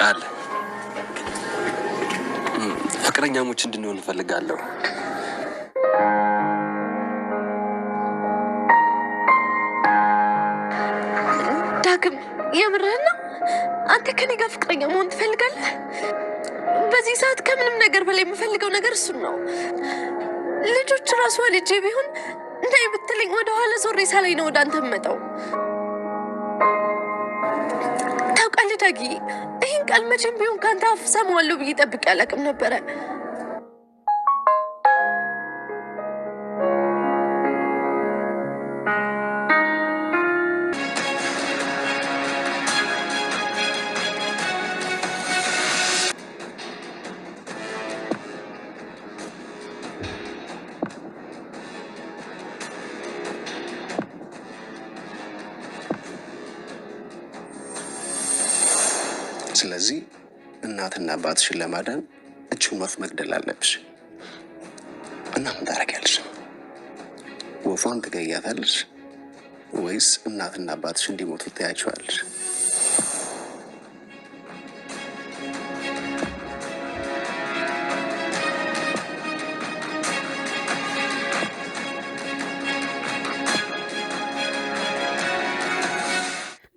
ቃል ፍቅረኛሞች እንድንሆን እፈልጋለሁ። ዳግም የምርህን ነው? አንተ ከኔ ጋር ፍቅረኛ መሆን ትፈልጋለህ? በዚህ ሰዓት ከምንም ነገር በላይ የምፈልገው ነገር እሱን ነው። ልጆች ራሱ ልጄ ቢሆን እንዳይ ብትለኝ ወደኋላ ዞሬ ሳላይ ነው ወደ አንተ መጣው። ታውቃለህ ዳጊ፣ ይህን ቃል መቼም ቢሆን ከአንተ አፍ ሰማዋለሁ ብዬ ጠብቄ አላውቅም ነበረ። ስለዚህ እናትና አባትሽን ለማዳን እቺውን ወፍ መግደል አለብሽ። እና ምን ታደርጊያለሽ? ወፏን ትገያታለሽ ወይስ እናትና አባትሽ እንዲሞቱ ትያቸዋለሽ?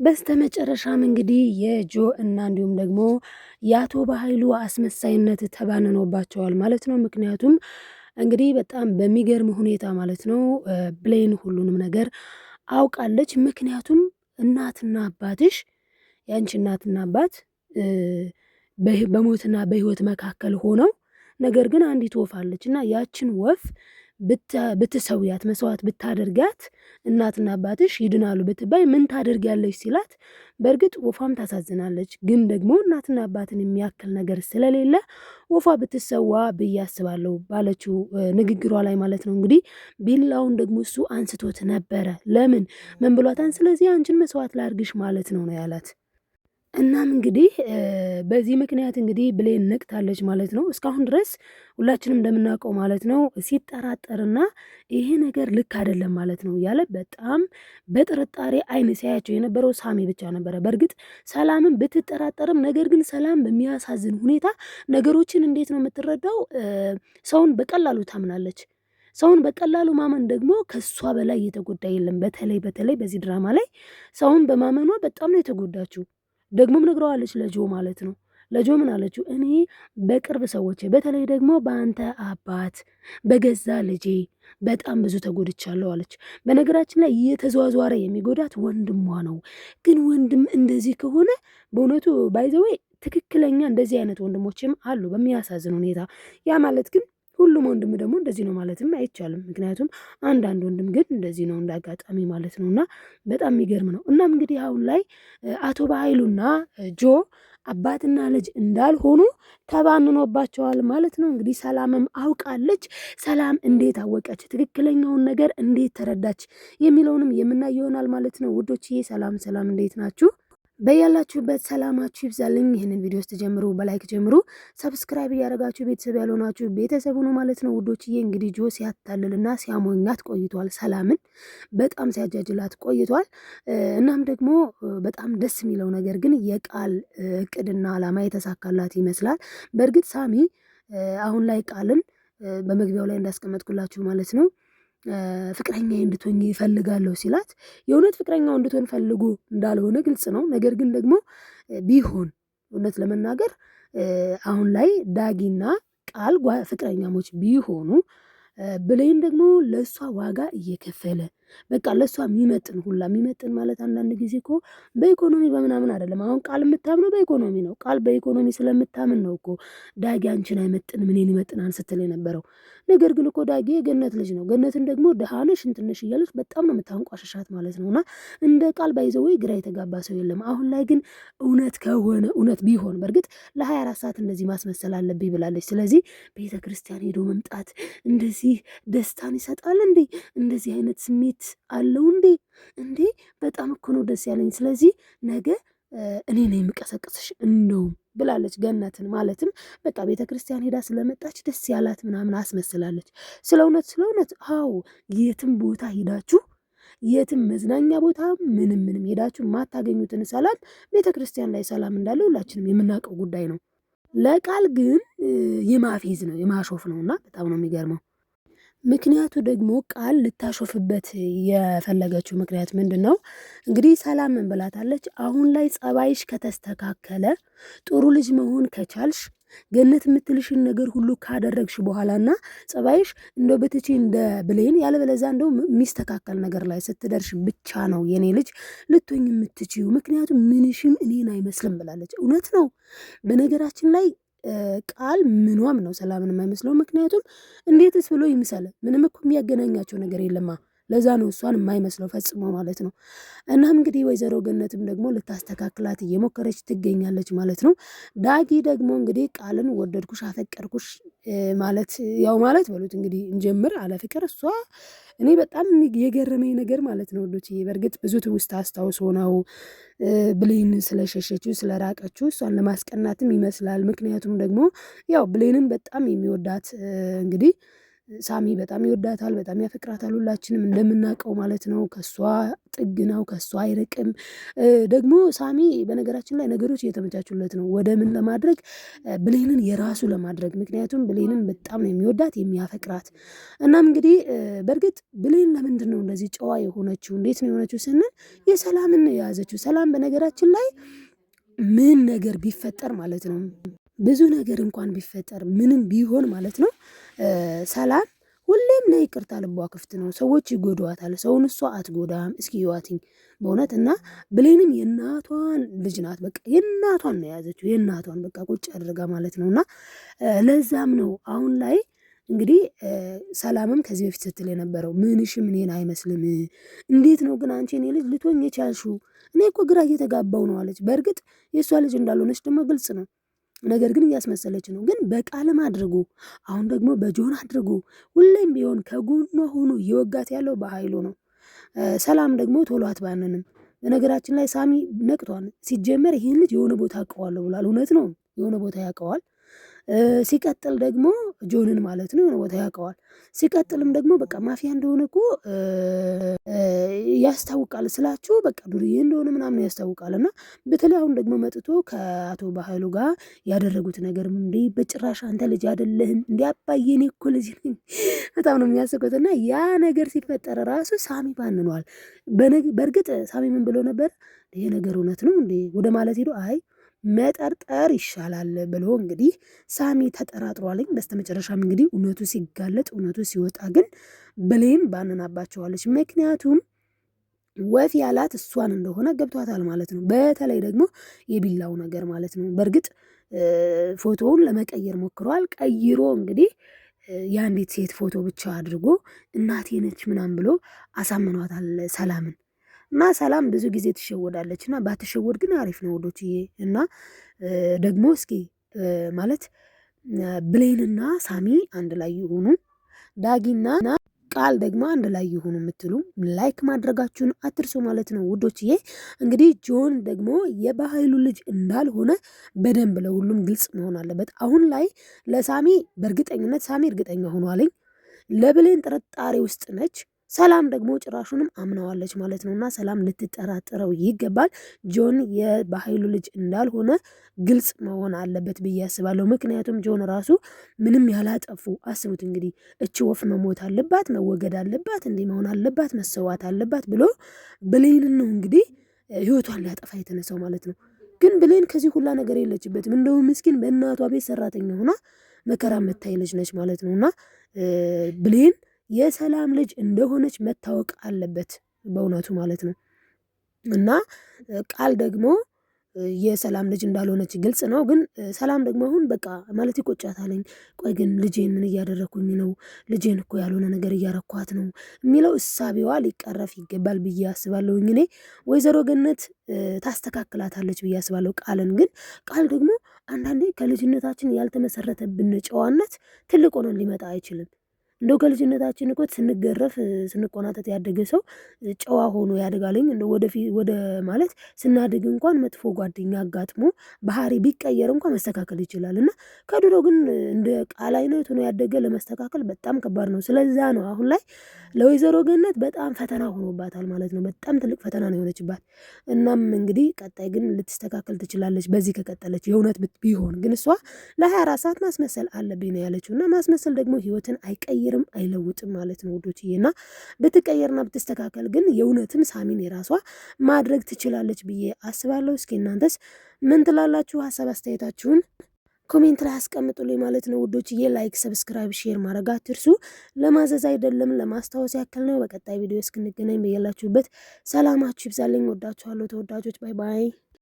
በስተመጨረሻም እንግዲህ የጆ እና እንዲሁም ደግሞ የአቶ በኃይሉ አስመሳይነት ተባንኖባቸዋል ማለት ነው። ምክንያቱም እንግዲህ በጣም በሚገርም ሁኔታ ማለት ነው ብሌን ሁሉንም ነገር አውቃለች። ምክንያቱም እናትና አባትሽ የአንቺ እናትና አባት በሞትና በህይወት መካከል ሆነው ነገር ግን አንዲት ወፍ አለች እና ያችን ወፍ ብትሰውያት መስዋዕት ብታደርጋት እናትና አባትሽ ይድናሉ ብትባይ ምን ታደርጊያለሽ ሲላት፣ በእርግጥ ወፏም ታሳዝናለች፣ ግን ደግሞ እናትና አባትን የሚያክል ነገር ስለሌለ ወፏ ብትሰዋ ብዬ አስባለሁ ባለችው ንግግሯ ላይ ማለት ነው። እንግዲህ ቢላውን ደግሞ እሱ አንስቶት ነበረ። ለምን ምን ብሏታን? ስለዚህ አንቺን መስዋዕት ላርግሽ ማለት ነው ያላት። እናም እንግዲህ በዚህ ምክንያት እንግዲህ ብሌን ነቅታለች ማለት ነው። እስካሁን ድረስ ሁላችንም እንደምናውቀው ማለት ነው ሲጠራጠርና ይሄ ነገር ልክ አይደለም ማለት ነው እያለ በጣም በጥርጣሬ አይን ሲያያቸው የነበረው ሳሚ ብቻ ነበረ። በእርግጥ ሰላምን ብትጠራጠርም ነገር ግን ሰላም በሚያሳዝን ሁኔታ ነገሮችን እንዴት ነው የምትረዳው? ሰውን በቀላሉ ታምናለች። ሰውን በቀላሉ ማመን ደግሞ ከሷ በላይ የተጎዳ የለም። በተለይ በዚህ ድራማ ላይ ሰውን በማመኗ በጣም ነው የተጎዳችው። ደግሞም ነግረዋለች ለጆ ማለት ነው። ለጆ ምን አለችው? እኔ በቅርብ ሰዎች በተለይ ደግሞ በአንተ አባት በገዛ ልጄ በጣም ብዙ ተጎድቻለሁ አለች። በነገራችን ላይ እየተዘዋዟረ የሚጎዳት ወንድሟ ነው። ግን ወንድም እንደዚህ ከሆነ በእውነቱ ባይዘዌ ትክክለኛ እንደዚህ አይነት ወንድሞችም አሉ በሚያሳዝን ሁኔታ። ያ ማለት ግን ሁሉም ወንድም ደግሞ እንደዚህ ነው ማለትም አይቻልም። ምክንያቱም አንዳንድ ወንድም ግን እንደዚህ ነው እንዳጋጣሚ ማለት ነው። እና በጣም የሚገርም ነው። እናም እንግዲህ አሁን ላይ አቶ በኃይሉና ጆ አባትና ልጅ እንዳልሆኑ ተባንኖባቸዋል ማለት ነው። እንግዲህ ሰላምም አውቃለች። ሰላም እንዴት አወቀች፣ ትክክለኛውን ነገር እንዴት ተረዳች የሚለውንም የምናየው ይሆናል ማለት ነው። ውዶችዬ ሰላም ሰላም፣ እንዴት ናችሁ? በያላችሁበት ሰላማችሁ ይብዛልኝ። ይህንን ቪዲዮ ስትጀምሩ በላይክ ጀምሩ፣ ሰብስክራይብ እያደረጋችሁ ቤተሰብ ያልሆናችሁ ቤተሰቡ ነው ማለት ነው። ውዶችዬ እንግዲህ ጆ ሲያታልልና ሲያሞኛት ቆይቷል። ሰላምን በጣም ሲያጃጅላት ቆይቷል። እናም ደግሞ በጣም ደስ የሚለው ነገር ግን የቃል እቅድና ዓላማ የተሳካላት ይመስላል። በእርግጥ ሳሚ አሁን ላይ ቃልን በመግቢያው ላይ እንዳስቀመጥኩላችሁ ማለት ነው ፍቅረኛ እንድትሆኝ ይፈልጋለሁ ሲላት የእውነት ፍቅረኛው እንድትሆን ፈልጎ እንዳልሆነ ግልጽ ነው። ነገር ግን ደግሞ ቢሆን እውነት ለመናገር አሁን ላይ ዳጊና ቃል ፍቅረኛሞች ቢሆኑ ብሌን ደግሞ ለእሷ ዋጋ እየከፈለ በቃ ለእሷ የሚመጥን ሁላ የሚመጥን ማለት አንዳንድ ጊዜ እኮ በኢኮኖሚ በምናምን አይደለም። አሁን ቃል የምታምነው በኢኮኖሚ ነው። ቃል በኢኮኖሚ ስለምታምን ነው እኮ ዳጊ አንቺን አይመጥን ምንን ይመጥናን ስትል የነበረው። ነገር ግን እኮ ዳጊ የገነት ልጅ ነው። ገነትን ደግሞ ደሃነሽ እንትንሽ እያለች በጣም ነው የምታንቋሸሻት ማለት ነው። እና እንደ ቃል ባይዘው ግራ የተጋባ ሰው የለም። አሁን ላይ ግን እውነት ከሆነ እውነት ቢሆን በእርግጥ ለ24 ሰዓት እንደዚህ ማስመሰል አለብኝ ብላለች። ስለዚህ ቤተ ክርስቲያን ሄዶ መምጣት እንደዚህ ደስታን ይሰጣል እንዴ? እንደዚህ አይነት ስሜት አለው እንዴ? እንዴ በጣም እኮ ነው ደስ ያለኝ። ስለዚህ ነገ እኔ ነኝ የምቀሰቅስሽ እንደውም ብላለች ገነትን። ማለትም በቃ ቤተ ክርስቲያን ሄዳ ስለመጣች ደስ ያላት ምናምን አስመስላለች። ስለ እውነት አዎ የትም ቦታ ሄዳችሁ የትም መዝናኛ ቦታ ምንም ሄዳችሁ የማታገኙትን ሰላም ቤተክርስቲያን ላይ ሰላም እንዳለ ሁላችንም የምናውቀው ጉዳይ ነው። ለቃል ግን የማፌዝ ነው የማሾፍ ነው እና በጣም ነው የሚገርመው። ምክንያቱ ደግሞ ቃል ልታሾፍበት የፈለገችው ምክንያት ምንድን ነው? እንግዲህ ሰላም ምን ብላታለች? አሁን ላይ ጸባይሽ ከተስተካከለ ጥሩ ልጅ መሆን ከቻልሽ ገነት የምትልሽን ነገር ሁሉ ካደረግሽ በኋላና ጸባይሽ እንደው ብትቺ እንደ ብሌን ያለበለዛ እንደው የሚስተካከል ነገር ላይ ስትደርሽ ብቻ ነው የኔ ልጅ ልትሆኝ የምትችይው። ምክንያቱም ምንሽም እኔን አይመስልም ብላለች። እውነት ነው። በነገራችን ላይ ቃል ምኗም ነው ሰላምን የማይመስለው። ምክንያቱም እንዴትስ ብሎ ይምሰለ? ምንም እኮ የሚያገናኛቸው ነገር የለማ። ለዛ ነው እሷን የማይመስለው ፈጽሞ ማለት ነው። እናም እንግዲህ ወይዘሮ ገነትም ደግሞ ልታስተካክላት እየሞከረች ትገኛለች ማለት ነው። ዳጊ ደግሞ እንግዲህ ቃልን ወደድኩሽ አፈቀርኩሽ ማለት ያው ማለት በሉት እንግዲህ እንጀምር አለ ፍቅር። እሷ እኔ በጣም የገረመኝ ነገር ማለት ነው ወዶች፣ በእርግጥ ብዙ ትውስታ አስታውሶ ነው ብሌን ስለሸሸችው ስለራቀችው እሷን ለማስቀናትም ይመስላል። ምክንያቱም ደግሞ ያው ብሌንን በጣም የሚወዳት እንግዲህ ሳሚ በጣም ይወዳታል፣ በጣም ያፈቅራታል፣ ሁላችንም እንደምናውቀው ማለት ነው። ከሷ ጥግ ነው፣ ከሷ አይርቅም። ደግሞ ሳሚ በነገራችን ላይ ነገሮች እየተመቻቹለት ነው። ወደ ምን ለማድረግ? ብሌንን የራሱ ለማድረግ። ምክንያቱም ብሌንን በጣም ነው የሚወዳት የሚያፈቅራት። እናም እንግዲህ በእርግጥ ብሌን ለምንድን ነው እንደዚህ ጨዋ የሆነችው? እንዴት ነው የሆነችው ስንል የሰላምን ነው የያዘችው። ሰላም በነገራችን ላይ ምን ነገር ቢፈጠር ማለት ነው ብዙ ነገር እንኳን ቢፈጠር ምንም ቢሆን ማለት ነው ሰላም ሁሌም ለይቅርታ ልቧ ክፍት ነው። ሰዎች ይጎዷታል፣ ሰውን እሷ አትጎዳም። እስኪ ይዋትኝ በእውነት እና ብሌንም የእናቷን ልጅ ናት። በቃ የእናቷን ነው የያዘችው፣ የእናቷን በቃ ቁጭ አድርጋ ማለት ነው። እና ለዛም ነው አሁን ላይ እንግዲህ ሰላምም ከዚህ በፊት ስትል የነበረው ምንሽም እኔን አይመስልም፣ እንዴት ነው ግን አንቺ እኔ ልጅ ልትሆኝ የቻልሽው? እኔ እኮ ግራ እየተጋባው ነው አለች። በእርግጥ የእሷ ልጅ እንዳልሆነች ደግሞ ግልጽ ነው። ነገር ግን እያስመሰለች ነው። ግን በቃልም አድርጉ፣ አሁን ደግሞ በጆን አድርጉ። ሁሌም ቢሆን ከጎኗ ሆኖ እየወጋት ያለው በኃይሉ ነው። ሰላም ደግሞ ቶሎ አትባንንም። በነገራችን ላይ ሳሚ ነቅቷል። ሲጀመር ይህን ልጅ የሆነ ቦታ ያውቀዋለሁ ብሏል። እውነት ነው፣ የሆነ ቦታ ያውቀዋል። ሲቀጥል ደግሞ ጆንን ማለት ነው የሆነ ቦታ ያውቀዋል። ሲቀጥልም ደግሞ በቃ ማፊያ እንደሆነ እኮ ያስታውቃል ስላችሁ በቃ ዱርዬ እንደሆነ ምናምን ያስታውቃል። እና በተለይ አሁን ደግሞ መጥቶ ከአቶ ባህሉ ጋር ያደረጉት ነገር እንዲ በጭራሽ አንተ ልጅ አይደለህም እንዲ አባዬ እኔ እኮ ልጅ ነኝ በጣም ነው የሚያስቁት። እና ያ ነገር ሲፈጠር ራሱ ሳሚ ባንኗል። በእርግጥ ሳሚ ምን ብሎ ነበር? ይሄ ነገር እውነት ነው እንዴ ወደ ማለት ሄዶ አይ መጠርጠር ይሻላል ብሎ እንግዲህ ሳሚ ተጠራጥሯልኝ። በስተመጨረሻም እንግዲህ እውነቱ ሲጋለጥ እውነቱ ሲወጣ ግን ብሌን ባንናባቸዋለች። ምክንያቱም ወፍ ያላት እሷን እንደሆነ ገብቷታል ማለት ነው። በተለይ ደግሞ የቢላው ነገር ማለት ነው። በእርግጥ ፎቶውን ለመቀየር ሞክሯል። ቀይሮ እንግዲህ የአንዲት ሴት ፎቶ ብቻ አድርጎ እናቴ ነች ምናምን ብሎ አሳምኗታል ሰላምን። እና ሰላም ብዙ ጊዜ ትሸወዳለች እና ባትሸወድ ግን አሪፍ ነው ወዶችዬ። እና ደግሞ እስኪ ማለት ብሌንና ሳሚ አንድ ላይ ይሆኑ፣ ዳጊና ቃል ደግሞ አንድ ላይ ይሆኑ የምትሉ ላይክ ማድረጋችሁን አትርሱ ማለት ነው ውዶችዬ። እንግዲህ ጆን ደግሞ የባህሉ ልጅ እንዳልሆነ በደንብ ለሁሉም ግልጽ መሆን አለበት። አሁን ላይ ለሳሚ በእርግጠኝነት ሳሚ እርግጠኛ ሆኗለኝ። ለብሌን ጥርጣሬ ውስጥ ነች። ሰላም ደግሞ ጭራሹንም አምነዋለች ማለት ነው። እና ሰላም ልትጠራጠረው ይገባል። ጆን የባህሉ ልጅ እንዳልሆነ ግልጽ መሆን አለበት ብዬ አስባለሁ። ምክንያቱም ጆን ራሱ ምንም ያላጠፉ አስቡት እንግዲህ እች ወፍ መሞት አለባት፣ መወገድ አለባት፣ እንዲህ መሆን አለባት፣ መሰዋት አለባት ብሎ ብሌንን ነው እንግዲህ ህይወቷን ሊያጠፋ የተነሳው ማለት ነው። ግን ብሌን ከዚህ ሁላ ነገር የለችበትም። እንደውም ምስኪን በእናቷ ቤት ሰራተኛ ሆና መከራ መታይ ልጅ ነች ማለት ነው። እና ብሌን የሰላም ልጅ እንደሆነች መታወቅ አለበት በእውነቱ ማለት ነው። እና ቃል ደግሞ የሰላም ልጅ እንዳልሆነች ግልጽ ነው። ግን ሰላም ደግሞ አሁን በቃ ማለት ይቆጫታለኝ። ቆይ ግን ልጄን ምን እያደረኩኝ ነው? ልጄን እኮ ያልሆነ ነገር እያረኳት ነው የሚለው እሳቤዋ ሊቀረፍ ይገባል ብዬ አስባለሁኝ። እኔ ወይዘሮ ገነት ታስተካክላታለች ብዬ አስባለሁ ቃልን። ግን ቃል ደግሞ አንዳንዴ ከልጅነታችን ያልተመሰረተብን ጨዋነት ትልቅ ሆነን ሊመጣ አይችልም። እንደው ከልጅነታችን እኮ ስንገረፍ ስንቆናጠጥ ያደገ ሰው ጨዋ ሆኖ ያድጋልኝ። እንደው ወደ ማለት ስናድግ እንኳን መጥፎ ጓደኛ አጋጥሞ ባህሪ ቢቀየር እንኳን መስተካከል ይችላል እና ከድሮ ግን እንደ ቃል አይነት ሆኖ ያደገ ለመስተካከል በጣም ከባድ ነው። ስለዛ ነው አሁን ላይ ለወይዘሮ ገነት በጣም ፈተና ሆኖባታል ማለት ነው። በጣም ትልቅ ፈተና ነው የሆነችባት። እናም እንግዲህ ቀጣይ ግን ልትስተካከል ትችላለች በዚህ ከቀጠለች የእውነት ቢሆን ግን እሷ ለ24 ሰዓት ማስመሰል አለብኝ ነው ያለችው እና ማስመሰል ደግሞ ህይወትን አይቀይርም አይለውጥም ማለት ነው ውዶችዬ። እና ብትቀየርና ብትስተካከል ግን የእውነትም ሳሚን የራሷ ማድረግ ትችላለች ብዬ አስባለሁ። እስኪ እናንተስ ምን ትላላችሁ? ሀሳብ አስተያየታችሁን ኮሜንት ላይ አስቀምጡልኝ ማለት ነው ውዶችዬ። ላይክ፣ ሰብስክራይብ፣ ሼር ማድረግ አትርሱ። ለማዘዝ አይደለም ለማስታወስ ያክል ነው። በቀጣይ ቪዲዮ እስክንገናኝ በያላችሁበት ሰላማችሁ ይብዛልኝ። ወዳችኋለሁ ተወዳጆች። ባይ ባይ።